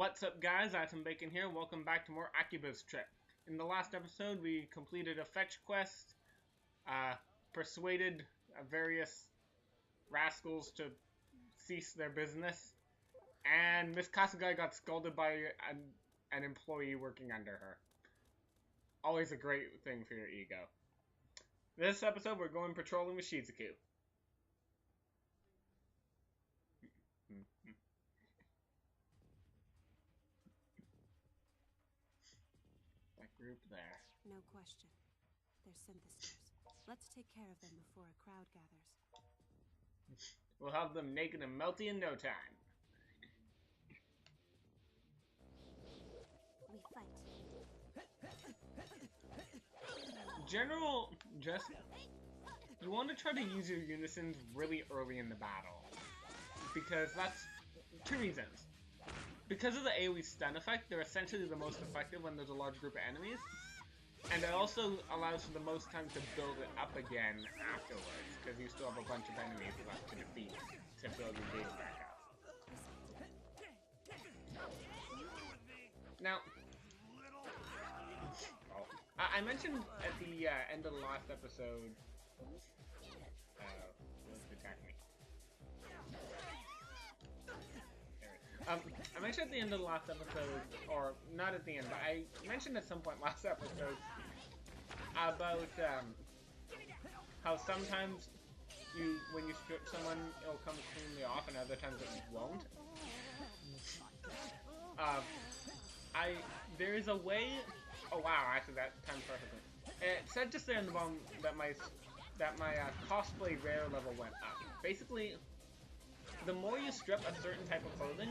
What's up guys, Atom Bacon here, welcome back to more Akiba's trip. In the last episode we completed a fetch quest, persuaded various rascals to cease their business, and Miss Kasugai got scolded by an employee working under her. Always a great thing for your ego. This episode we're going patrolling with Shizuku. That group there. No question. They're synthesizers. Let's take care of them before a crowd gathers. We'll have them naked and melty in no time. We fight. You want to try to use your unisons really early in the battle. Because that's two reasons. Because of the AoE stun effect, they're essentially the most effective when there's a large group of enemies. And it also allows for the most time to build it up again afterwards, because you still have a bunch of enemies left to defeat to build your gauge back up. Now, I mentioned at the end of the last episode, what's attacking me? I mentioned at the end of the last episode, or not at the end, but I mentioned at some point last episode about how sometimes when you strip someone, it'll come cleanly off, and other times it won't. There is a way. Oh wow! Actually, that timed perfectly. It said just there in the bottom that my cosplay rare level went up. Basically, the more you strip a certain type of clothing,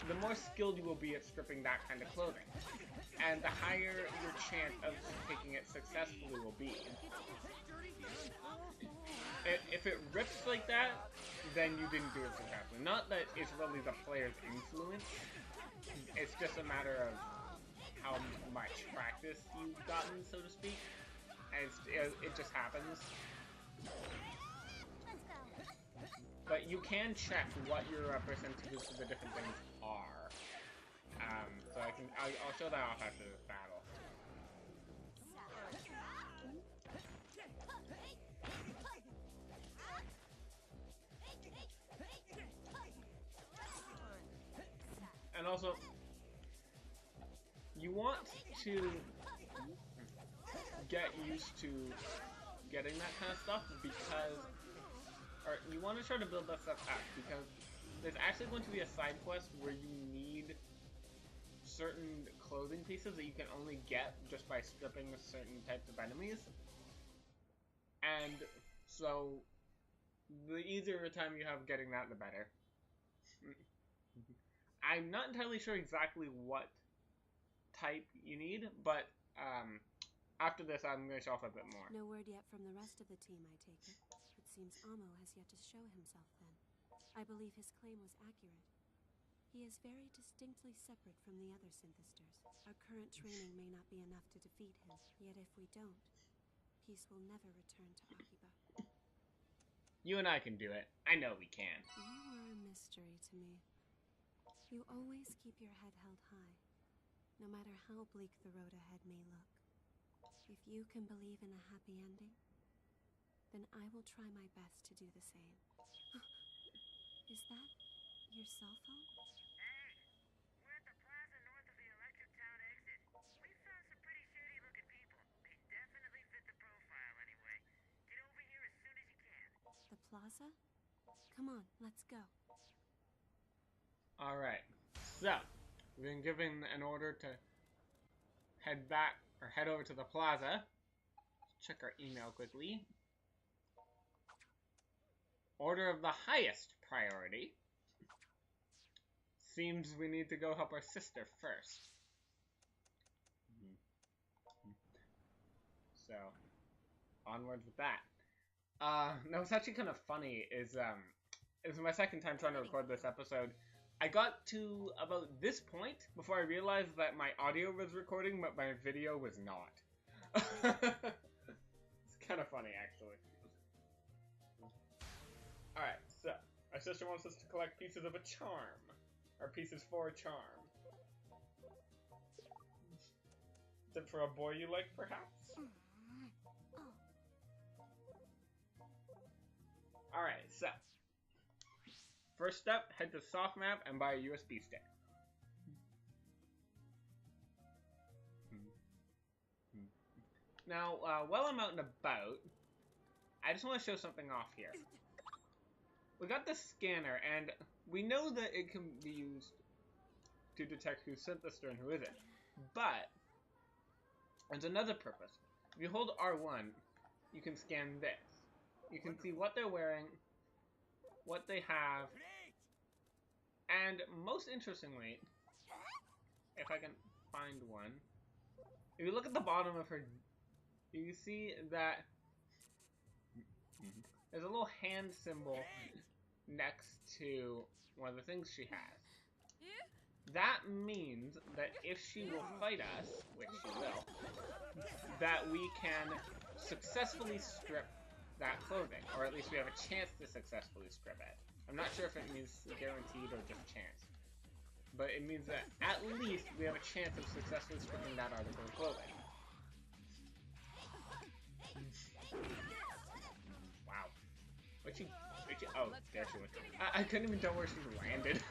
the more skilled you will be at stripping that kind of clothing. And the higher your chance of taking it successfully will be. If it rips like that, then you didn't do it successfully. Not that it's really the player's influence, it's just a matter of how much practice you've gotten, so to speak. And it just happens. But you can check what your percentages for the different things are. So I'll show that off after this battle. And also, you want to get used to getting that kind of stuff because, or you want to try to build that stuff up because there's actually going to be a side quest where you need certain clothing pieces that you can only get just by stripping certain types of enemies. And so the easier time you have getting that, the better. I'm not entirely sure exactly what type you need, but after this I'm going to show off a bit more. No word yet from the rest of the team, I take it. It seems Amo has yet to show himself then. I believe his claim was accurate. He is very distinctly separate from the other synthesters. Our current training may not be enough to defeat him, yet if we don't, peace will never return to Akiba. You and I can do it. I know we can. You are a mystery to me. You always keep your head held high, no matter how bleak the road ahead may look. If you can believe in a happy ending, then I will try my best to do the same. Is that your cell phone? Hey, we're at the plaza north of the Electric Town exit. We found some pretty shady-looking people. They definitely fit the profile anyway. Get over here as soon as you can. The plaza? Come on, let's go. Alright, so we've been given an order to head back, or head over to the plaza. Check our email quickly. Order of the highest priority. Seems we need to go help our sister first. So, onwards with that. Now what's actually kind of funny is, it was my second time trying to record this episode. I got to about this point before I realized that my audio was recording, but my video was not. It's kind of funny, actually. Alright, so our sister wants us to collect pieces of a charm. Or pieces for a charm. Except for a boy you like, perhaps? Alright, so. First up, head to soft map and buy a USB stick. Now, while I'm out and about, I just want to show something off here. We got the scanner, and we know that it can be used to detect who sent the stone and who isn't. But, there's another purpose. If you hold R1, you can scan this. You can see what they're wearing, what they have, and most interestingly, if I can find one, if you look at the bottom of her, you see that there's a little hand symbol next to one of the things she has. That means that if she will fight us, which she will, that we can successfully strip that clothing, or at least we have a chance to successfully strip it. I'm not sure if it means guaranteed or just chance, but it means that at least we have a chance of successfully stripping that article of clothing. Wow. Where'd she, oh, there she went. I couldn't even tell where she landed.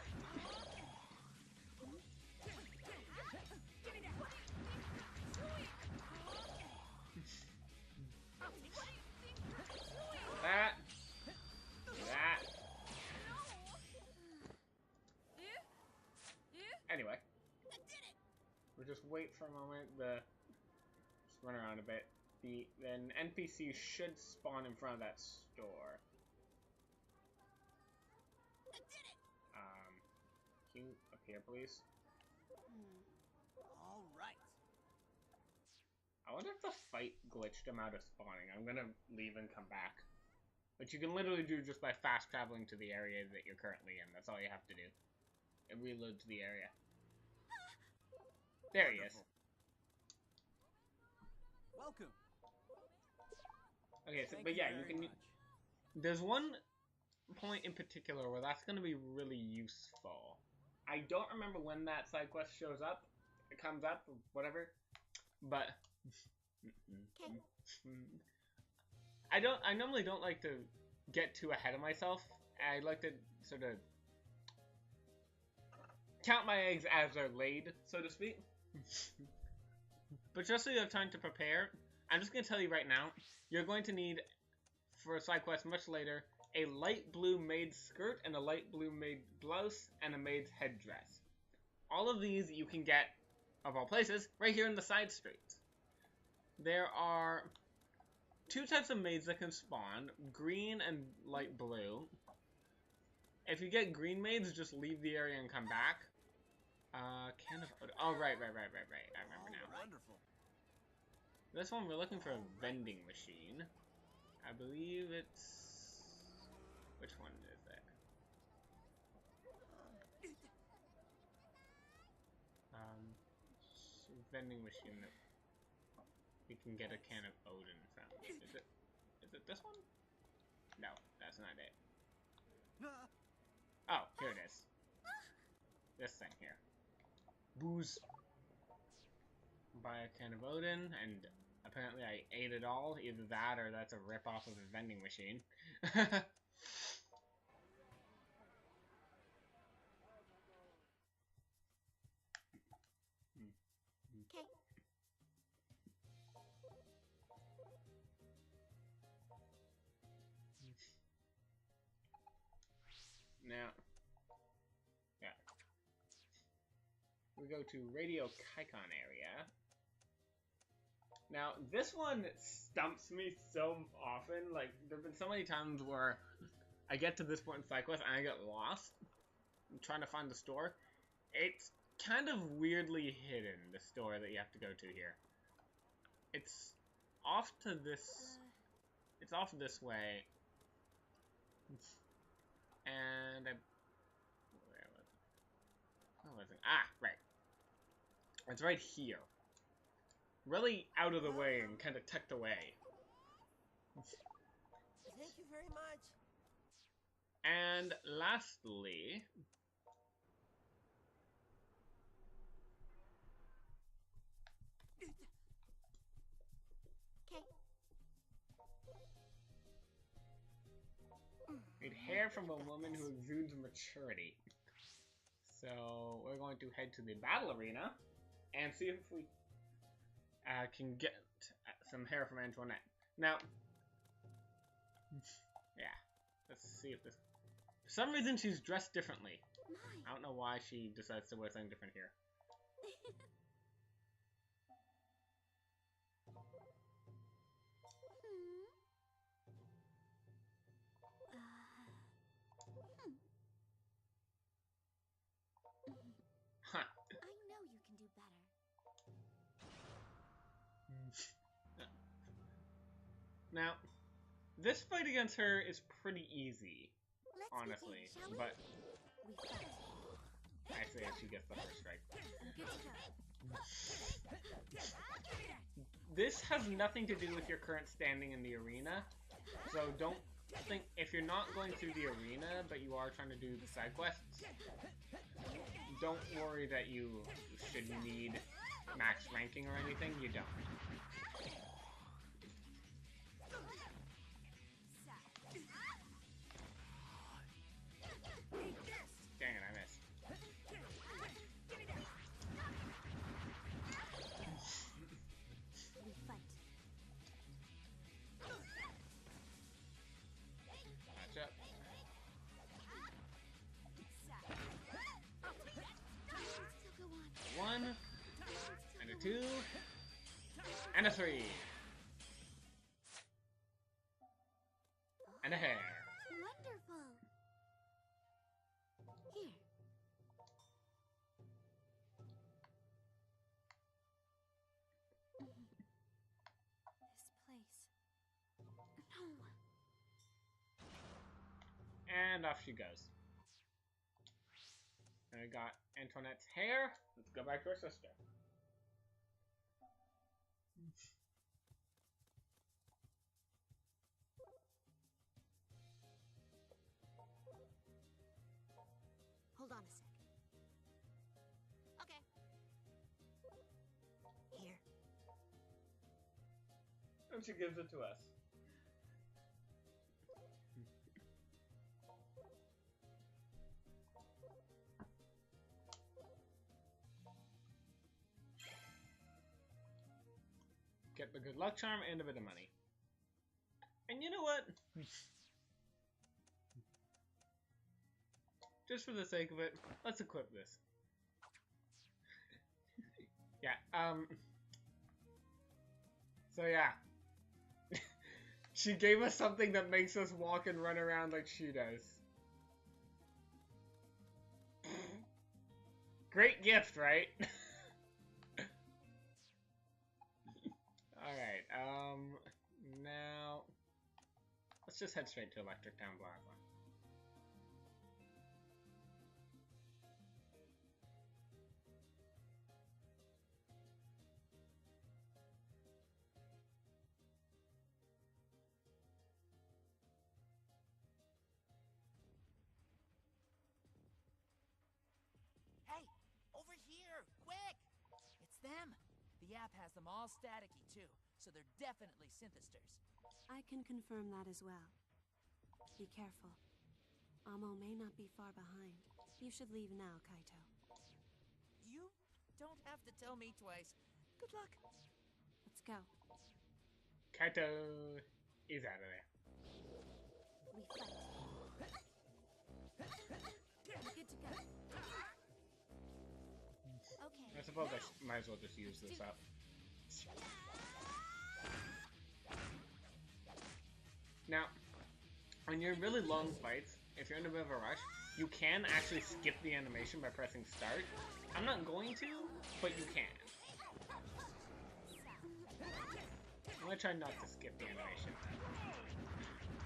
That. Anyway. We'll just wait for a moment. Just run around a bit. Then NPCs should spawn in front of that store. Can you appear, please? All right. I wonder if the fight glitched him out of spawning. I'm gonna leave and come back. Which you can literally do just by fast traveling to the area that you're currently in. That's all you have to do. It reloads the area. There he is. Welcome. Okay, so, Thank but yeah, you you very can... much. There's one point in particular where that's going to be really useful. I don't remember when that side quest shows up. It comes up, or whatever. But... I normally don't like to get too ahead of myself. I like to sort of count my eggs as they're laid, so to speak. But just so you have time to prepare, I'm just going to tell you right now, you're going to need, for a side quest much later, a light blue maid skirt and a light blue maid blouse and a maid's headdress. All of these you can get, of all places, right here in the side streets. There are two types of maids that can spawn, green and light blue. If you get green maids, just leave the area and come back. Oh, right. I remember now. Wonderful. This one, we're looking for a vending machine. I believe it's... Which one is it? Vending machine that we can get a can of Odin from. Is it this one? No, that's not it. Oh, here it is. This thing here. Booze. Buy a can of Odin, and apparently I ate it all. Either that or that's a rip-off of a vending machine. Okay. Now, yeah. We go to Radio Kaikon area. Now, this one stumps me so often. Like, there have been so many times where I get to this point in SideQuest and I get lost. I'm trying to find the store. It's kind of weirdly hidden, the store that you have to go to here. It's off to this... It's off this way. And I... Where was it? Where was it? Ah, right. It's right here. Really out of the way and kind of tucked away. Thank you very much. And lastly... hair from a woman who exudes maturity. So we're going to head to the battle arena and see if we can get some hair from Antoinette. Now, yeah, let's see if this... For some reason, she's dressed differently. I don't know why she decides to wear something different here. Huh. I know you can do better. Now, this fight against her is pretty easy, Let's honestly, begin, shall we? but We fight. actually if she gets the first strike. Good to go. This has nothing to do with your current standing in the arena, so don't think, if you're not going through the arena, but you are trying to do the side quests, don't worry that you should need max ranking or anything, you don't. Dang it, I missed. We fight. Match up. Still go on. 1, and a 2, and a 3. And a hair. Wonderful. Here. This place. No. And off she goes. I got Antoinette's hair. Let's go back to her sister. Hold on a sec. Okay. Here. And she gives it to us. Get the good luck charm and a bit of money. And you know what? Just for the sake of it, let's equip this. Yeah, so yeah. She gave us something that makes us walk and run around like she does. Great gift, right? Alright, now let's just head straight to Electric Town Plaza. Hey, over here, quick! It's them. The app has them all staticky too, so they're definitely synthesters. I can confirm that as well. Be careful. Amo may not be far behind. You should leave now, Kaito. You don't have to tell me twice. Good luck. Let's go. Kaito is out of there. We fight. Good to go. Okay. I suppose I might as well just use this up. Now, when you're in really long fights, if you're in a bit of a rush, you can actually skip the animation by pressing start. I'm not going to, but you can. I'm gonna try not to skip the animation.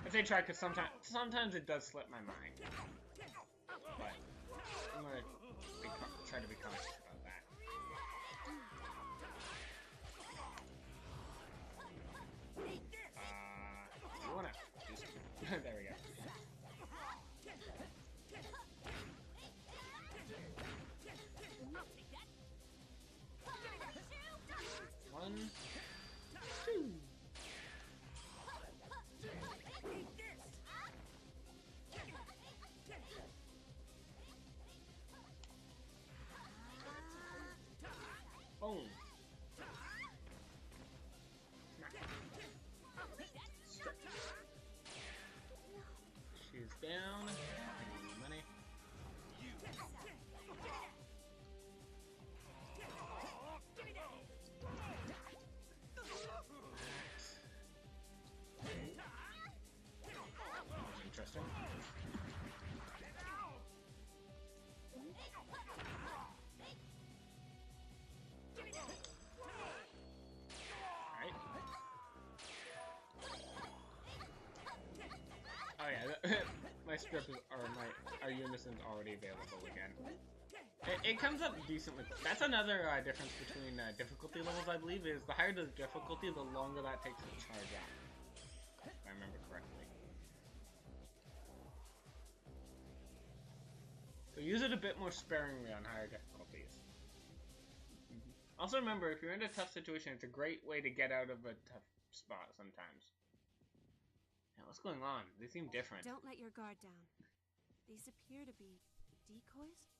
I say try because sometimes it does slip my mind. But I'm gonna try to be conscious about that. You wanna just there we go. One, two. my strip is, or our unison's already available again. It comes up decently. That's another difference between difficulty levels, I believe, is the higher the difficulty, the longer that takes to charge up. If I remember correctly. So use it a bit more sparingly on higher difficulties. Also remember, if you're in a tough situation, it's a great way to get out of a tough spot sometimes. Now, what's going on? They seem different. Don't let your guard down. These appear to be decoys?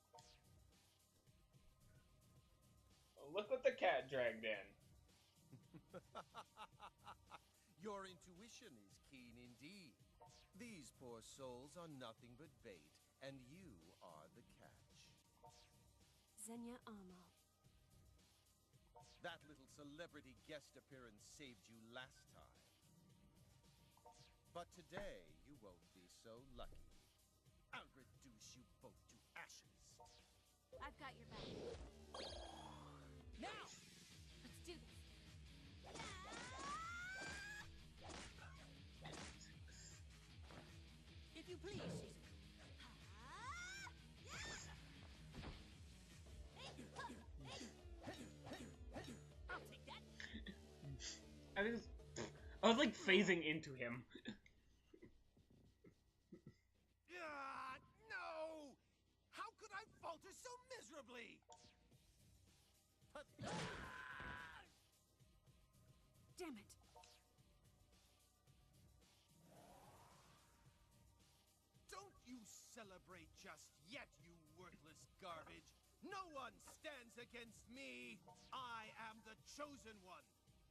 Oh, look what the cat dragged in. Your intuition is keen indeed. These poor souls are nothing but bait, and you are the catch. Xenia Amo. That little celebrity guest appearance saved you last time. But today, you won't be so lucky. I'll reduce you both to ashes. I've got your back. Now! Let's do this. If you please, Susan. I'll take that. I was like phasing into him. No! How could I falter so miserably? Damn it. Don't you celebrate just yet, you worthless garbage. No one stands against me. I am the chosen one,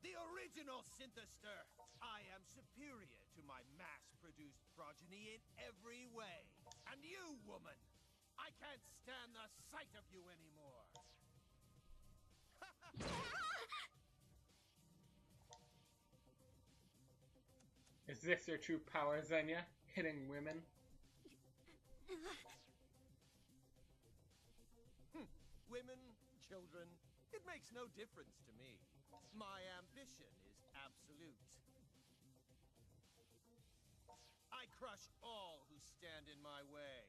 the original synthester. I am superior to my mass-produced progeny in every way. And you, woman, I can't stand the sight of you anymore. Is this your true power, Xenia? Hitting women? Women, children, it makes no difference to me. My ambition is absolute. I crush all who stand in my way.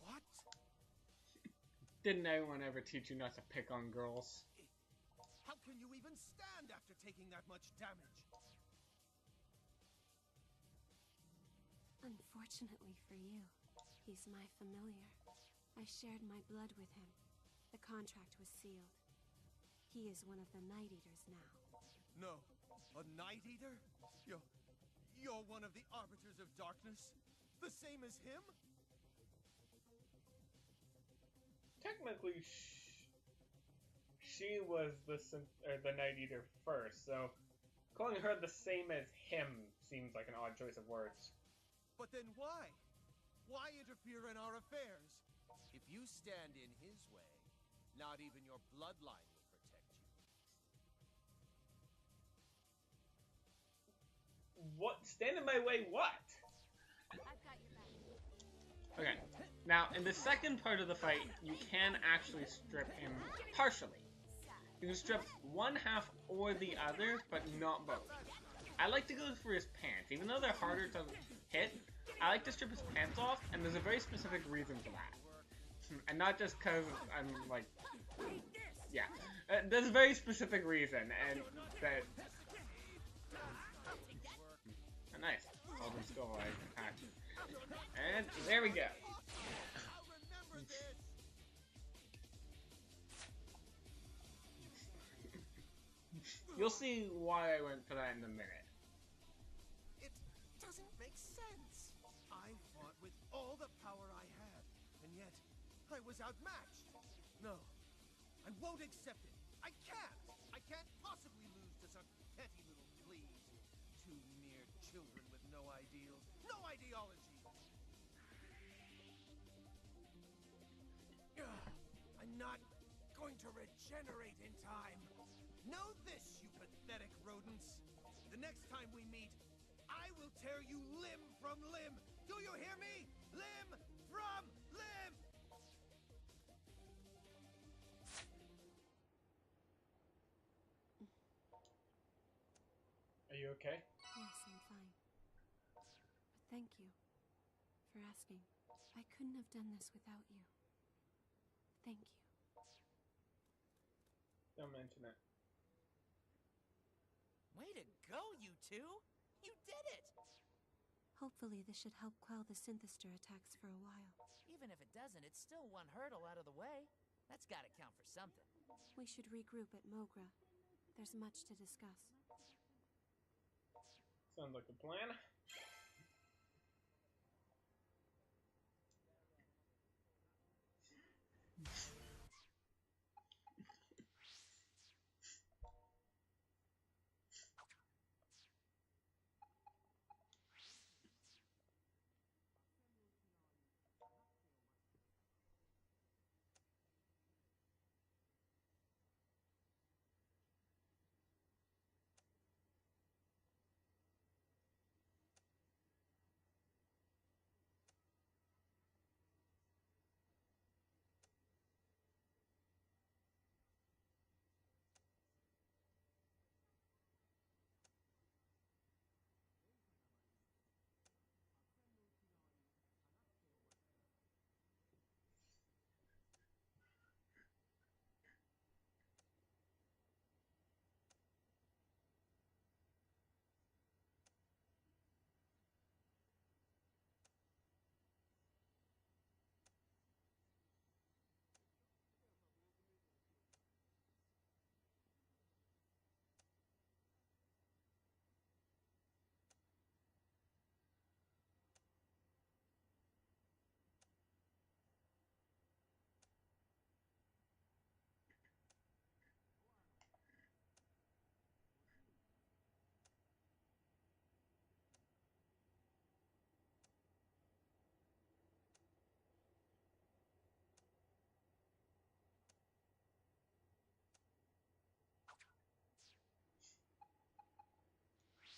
What? Didn't anyone ever teach you not to pick on girls? How can you even stand after taking that much damage? Unfortunately for you, he's my familiar. I shared my blood with him. The contract was sealed. He is one of the Night Eaters now. No, a Night Eater? You're one of the Arbiters of Darkness? The same as him? Technically, she was the Night Eater first, so calling her the same as him seems like an odd choice of words. But then why? Why interfere in our affairs? If you stand in his way, not even your bloodline will protect you. What? Stand in my way, what? I've got your back. Okay, now in the second part of the fight, you can actually strip him partially. You can strip one half or the other, but not both. I like to go for his pants, even though they're harder to hit. I like to strip his pants off, and there's a very specific reason for that. And not just because I'm like, yeah. There's a very specific reason, and that. Oh, nice. Golden skull, I attacked. And there we go. You'll see why I went for that in a minute. It doesn't make sense. I fought with all the power I had, and yet I was outmatched. No, I won't accept it. I can't. I can't possibly lose to such petty little fleas. Two mere children with no ideals, no ideology. I'm not going to regenerate in time. Know this, you pathetic rodents. The next time we meet, I will tear you limb from limb. Do you hear me? Limb from limb! Are you okay? Yes, I'm fine. But thank you for asking. I couldn't have done this without you. Thank you. Don't mention it. Way to go, you two! You did it! Hopefully this should help quell the Synthester attacks for a while. Even if it doesn't, it's still one hurdle out of the way. That's gotta count for something. We should regroup at Mogra. There's much to discuss. Sounds like a plan.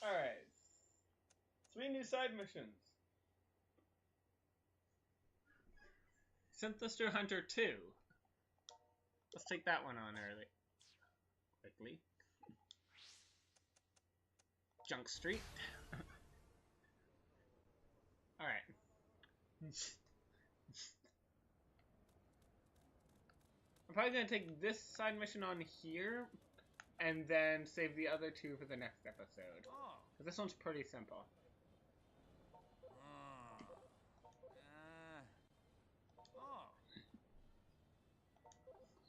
Alright. 3 new side missions. Synthester Hunter 2. Let's take that one on early. Quickly. Junk Street. Alright. I'm probably going to take this side mission on here, and then save the other 2 for the next episode. Oh. Because this one's pretty simple.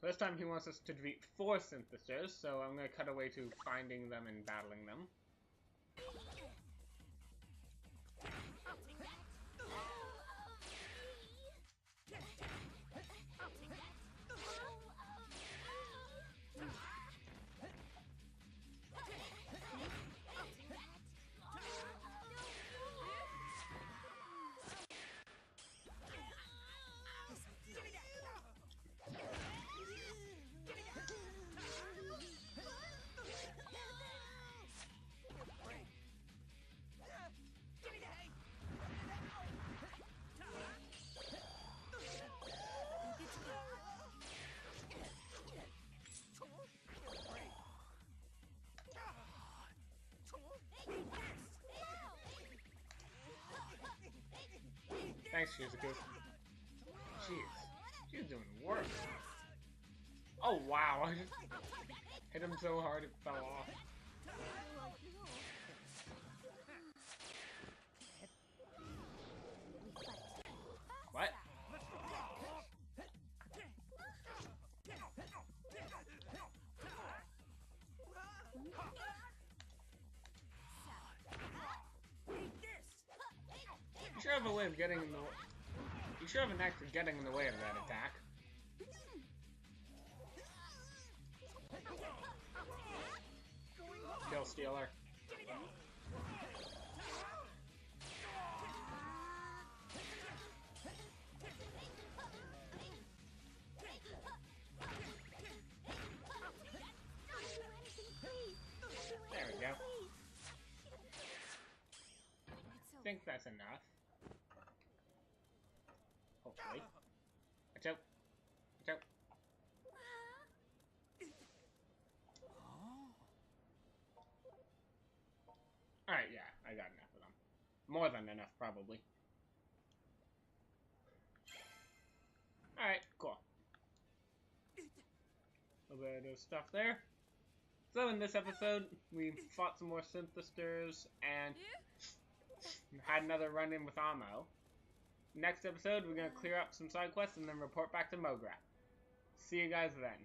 So this time he wants us to defeat 4 synthesizers, so I'm going to cut away to finding them and battling them. Thanks, Shizuku. Jeez. She's doing work. Oh, wow. I just hit him so hard it fell off. What? You sure have a way of getting in the... You sure have an act of getting in the way of that attack. Kill Stealer. There we go. I think that's enough. Hopefully. Watch out. Watch out. I got enough of them. More than enough, probably. Alright, cool. A little bit of stuff there. So in this episode, we fought some more synthesters and had another run-in with Amo. Next episode, we're going to clear up some side quests and then report back to Mogra. See you guys then.